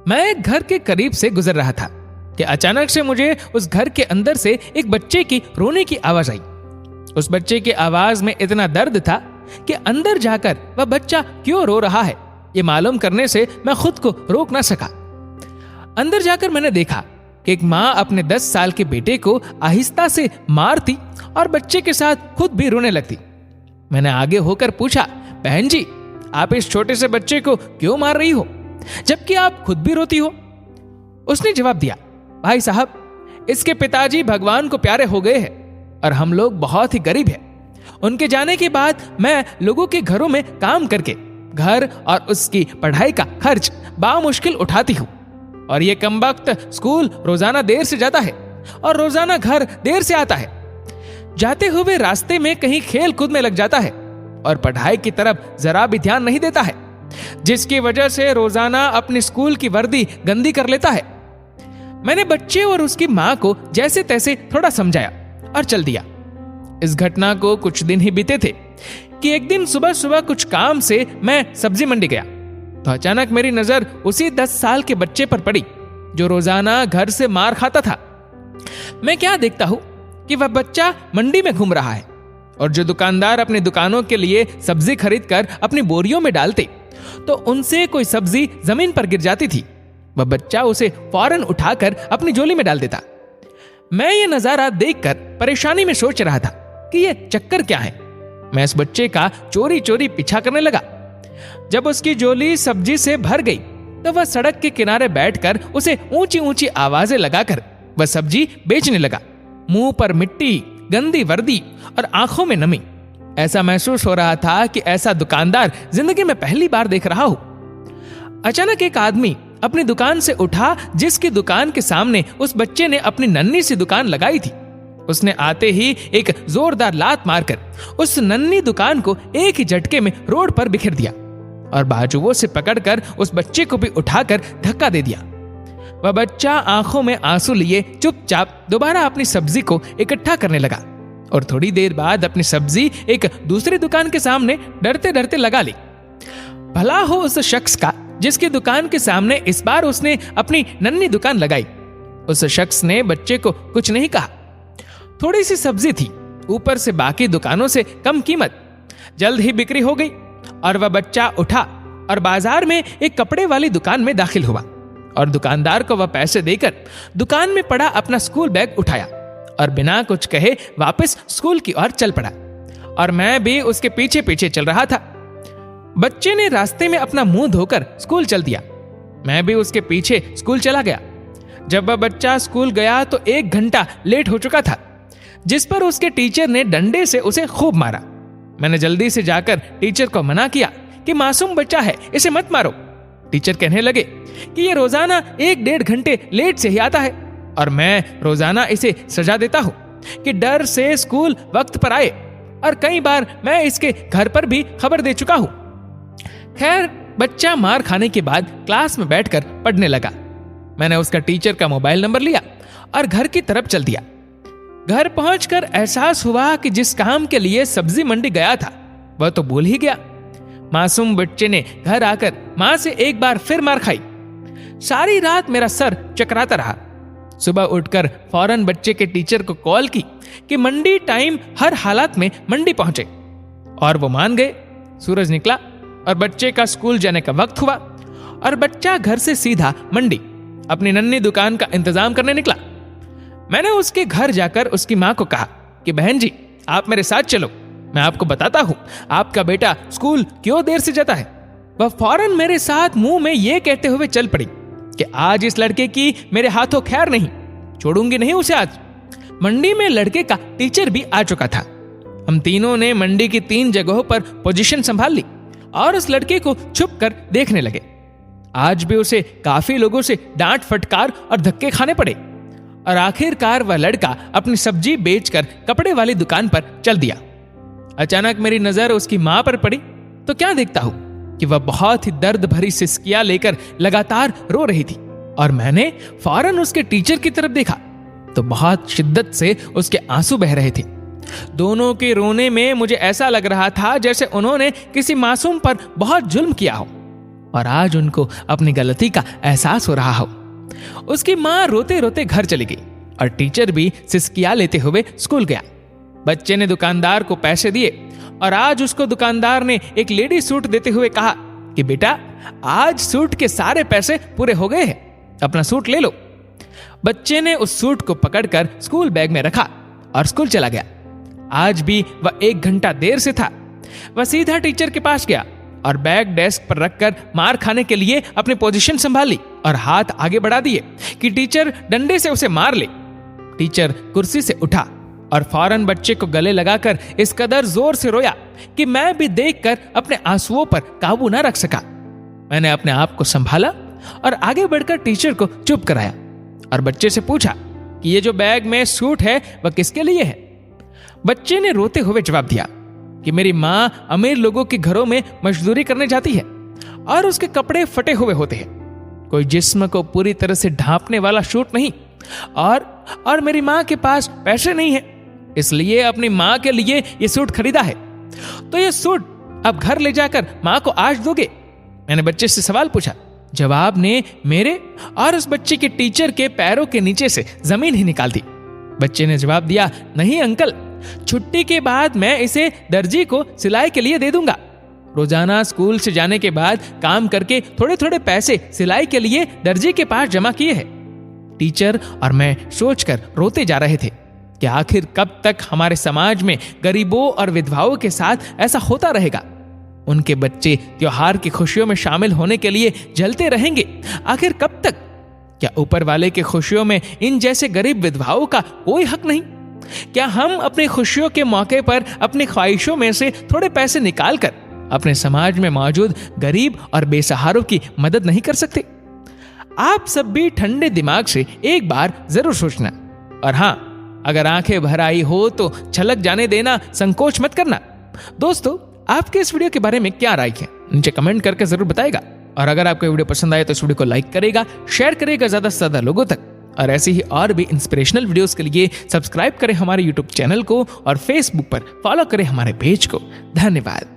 मैं एक घर के करीब से गुजर रहा था कि अचानक से मुझे उस घर के अंदर से एक बच्चे की रोने की आवाज आई। उस बच्चे की आवाज में इतना दर्द था कि अंदर जाकर वह बच्चा क्यों रो रहा है ये मालूम करने से मैं खुद को रोक ना सका। अंदर जाकर मैंने देखा कि एक माँ अपने 10 साल के बेटे को आहिस्ता से मारती और बच्चे के साथ खुद भी रोने लगती। मैंने आगे होकर पूछा, बहन जी, आप इस छोटे से बच्चे को क्यों मार रही हो जबकि आप खुद भी रोती हो? उसने जवाब दिया, भाई साहब, इसके पिताजी भगवान को प्यारे हो गए हैं और हम लोग बहुत ही गरीब हैं। उनके जाने के बाद मैं लोगों के घरों में काम करके घर और उसकी पढ़ाई का खर्च बामुश्किल उठाती हूँ और ये कमबख्त स्कूल रोजाना देर से जाता है और रोजाना घर देर से आता है। जाते हुए रास्ते में कहीं खेल कूद में लग जाता है और पढ़ाई की तरफ जरा भी ध्यान नहीं देता है, जिसकी वजह से रोजाना अपनी स्कूल की वर्दी गंदी कर लेता है। मैंने बच्चे और उसकी माँ को जैसे तैसे थोड़ा समझाया और चल दिया। इस घटना को कुछ दिन ही बीते थे कि एक दिन सुबह सुबह कुछ काम से मैं सब्जी मंडी गया तो अचानक मेरी नजर उसी 10 साल के बच्चे पर पड़ी जो रोजाना घर से मार खाता था। मैं क्या देखता हूं कि वह बच्चा मंडी में घूम रहा है और जो दुकानदार अपनी दुकानों के लिए सब्जी खरीद कर अपनी बोरियों में डालते तो उनसे कोई सब्जी जमीन पर गिर जाती थी, वह बच्चा उसे फौरन उठाकर अपनी झोली में डाल देता। मैं ये नजारा देखकर परेशानी में सोच रहा था कि ये चक्कर क्या है। मैं इस बच्चे का चोरी चोरी पीछा करने लगा। जब उसकी झोली सब्जी से भर गई तो वह सड़क के किनारे बैठकर उसे ऊंची ऊंची आवाजें लगाकर वह सब्जी बेचने लगा। मुंह पर मिट्टी, गंदी वर्दी और आंखों में नमी। ऐसा महसूस हो रहा था कि ऐसा दुकानदार जिंदगी में पहली बार देख रहा हूं। अचानक एक आदमी अपनी दुकान से उठा जिसकी दुकान के सामने उस बच्चे ने अपनी नन्ही सी दुकान लगाई थी। उसने आते ही एक जोरदार लात मारकर उस नन्ही दुकान को एक ही झटके में रोड पर बिखेर दिया और बाजुओं से पकड़कर उस बच्चे को भी उठाकर धक्का दे दिया। वह बच्चा आंखों में आंसू लिए चुपचाप दोबारा अपनी सब्जी को इकट्ठा करने लगा और थोड़ी देर बाद अपनी सब्जी एक दूसरी दुकान के सामने डरते डरते लगा ली। भला हो उस शख्स का जिसकी दुकान के सामने इस बार उसने अपनी नन्ही दुकान लगाई। उस शख्स ने बच्चे को कुछ नहीं कहा। थोड़ी सी सब्जी थी, ऊपर से बाकी दुकानों से कम कीमत। जल्द ही बिक्री हो गई और वह बच्चा उठा और बाजार में एक कपड़े वाली दुकान में दाखिल हुआ और दुकानदार को वह पैसे देकर दुकान में पड़ा अपना स्कूल बैग उठाया और बिना कुछ कहे वापस स्कूल की ओर चल पड़ा और मैं भी उसके पीछे पीछे चल रहा था। बच्चे ने रास्ते में अपना मुंह धोकर स्कूल चल दिया। मैं भी उसके पीछे स्कूल चला गया। जब वह बच्चा स्कूल गया तो 1 घंटा लेट हो चुका था, जिस पर उसके टीचर ने डंडे से उसे खूब मारा। मैंने जल्दी से जाकर टीचर को मना किया कि मासूम बच्चा है, इसे मत मारो। टीचर कहने लगे कि ये रोजाना 1-1.5 घंटे लेट से ही आता है और मैं रोजाना इसे सजा देता हूं कि डर से स्कूल वक्त पर आए और कई बार मैं इसके घर पर भी खबर दे चुका हूं। खैर, बच्चा मार खाने के बाद क्लास में बैठकर पढ़ने लगा। मैंने उसका टीचर का मोबाइल नंबर लिया और घर की तरफ चल दिया। घर पहुंचकर एहसास हुआ कि जिस काम के लिए सब्जी मंडी गया था वह तो भूल ही गया। मासूम बच्चे ने घर आकर मां से एक बार फिर मार खाई। सारी रात मेरा सर चकराता रहा। सुबह उठकर फौरन बच्चे के टीचर को कॉल की कि मंडी टाइम हर हालात में मंडी पहुंचे और वो मान गए। सूरज निकला और बच्चे का स्कूल जाने का वक्त हुआ और बच्चा घर से सीधा मंडी अपनी नन्ही दुकान का इंतजाम करने निकला। मैंने उसके घर जाकर उसकी मां को कहा कि बहन जी, आप मेरे साथ चलो, मैं आपको बताता हूं आपका बेटा स्कूल क्यों देर से जाता है। वह फौरन मेरे साथ मुंह में यह कहते हुए चल पड़ी कि आज इस लड़के की मेरे हाथों खैर नहीं, छोड़ूंगी नहीं उसे आज। मंडी में लड़के का टीचर भी आ चुका था। हम तीनों ने मंडी की 3 जगहों पर पोजीशन संभाल ली और उस लड़के को छुप कर देखने लगे। आज भी उसे काफी लोगों से डांट फटकार और धक्के खाने पड़े और आखिरकार वह लड़का अपनी सब्जी बेचकर कपड़े वाली दुकान पर चल दिया। अचानक मेरी नजर उसकी मां पर पड़ी तो क्या देखता हूं कि वह बहुत ही दर्द भरी सिसकियां लेकर लगातार रो रही थी और मैंने फौरन उसके टीचर की तरफ देखा तो बहुत शिद्दत से उसके आंसू बह रहे थे। दोनों के रोने में मुझे ऐसा लग रहा था जैसे उन्होंने किसी मासूम पर बहुत जुल्म किया हो। और आज उनको अपनी गलती का एहसास हो रहा हो। उसकी माँ रोते रोते घर चली गई और टीचर भी सिसकिया लेते हुए स्कूल गया। बच्चे ने दुकानदार को पैसे दिए और आज उसको दुकानदार ने एक लेडी सूट देते हुए कहा कि बेटा, आज सूट के सारे पैसे पूरे हो गए हैं, अपना सूट ले लो। बच्चे ने उस सूट को पकड़कर स्कूल बैग में रखा और स्कूल चला गया। आज भी वह 1 घंटा देर से था। वह सीधा टीचर के पास गया और बैग डेस्क पर रखकर मार खाने के लिए अपनी पोजीशन संभाली और हाथ आगे बढ़ा दिए कि टीचर डंडे से उसे मार ले। टीचर कुर्सी से उठा और फौरन बच्चे को गले लगाकर इस कदर जोर से रोया कि मैं भी देखकर अपने आंसुओं पर काबू न रख सका। मैंने अपने आप को संभाला और आगे बढ़कर टीचर को चुप कराया और बच्चे से पूछा कि ये जो बैग में सूट है वह किसके लिए है। बच्चे ने रोते हुए जवाब दिया कि मेरी माँ अमीर लोगों के घरों में मजदूरी करने जाती है और उसके कपड़े फटे हुए होते हैं, कोई जिस्म को पूरी तरह से ढांपने वाला सूट नहीं, और मेरी माँ के पास पैसे नहीं है, इसलिए अपनी माँ के लिए ये सूट खरीदा है। तो ये सूट अब घर ले जाकर माँ को आज दोगे? मैंने बच्चे से सवाल पूछा। जवाब ने मेरे और उस बच्चे के टीचर के पैरों के नीचे से जमीन ही निकाल दी। बच्चे ने जवाब दिया, नहीं अंकल, छुट्टी के बाद मैं इसे दर्जी को सिलाई के लिए दे दूंगा। रोजाना स्कूल से जाने के बाद काम करके थोड़े थोड़े पैसे सिलाई के लिए दर्जी के पास जमा किए हैं। टीचर और मैं सोचकर रोते जा रहे थे कि आखिर कब तक हमारे समाज में गरीबों और विधवाओं के साथ ऐसा होता रहेगा। उनके बच्चे त्योहार की खुशियों में शामिल होने के लिए जलते रहेंगे, आखिर कब तक? क्या ऊपर वाले की खुशियों में इन जैसे गरीब विधवाओं का कोई हक नहीं? क्या हम अपनी खुशियों के मौके पर अपनी ख्वाहिशों में से थोड़े पैसे निकालकर अपने समाज में मौजूद गरीब और बेसहारों की मदद नहीं कर सकते? आप सब भी ठंडे दिमाग से एक बार जरूर सोचना, और हाँ, अगर आंखें भर आई हो तो छलक जाने देना, संकोच मत करना। दोस्तों, आपके इस वीडियो के बारे में क्या राय है, नीचे कमेंट करके जरूर बताएगा। और अगर आपको वीडियो पसंद आए तो इस वीडियो को लाइक करेगा, शेयर करेगा ज्यादा से ज्यादा लोगों तक। और ऐसे ही और भी इंस्पिरेशनल वीडियोस के लिए सब्सक्राइब करें हमारे यूट्यूब चैनल को और फेसबुक पर फॉलो करें हमारे पेज को। धन्यवाद।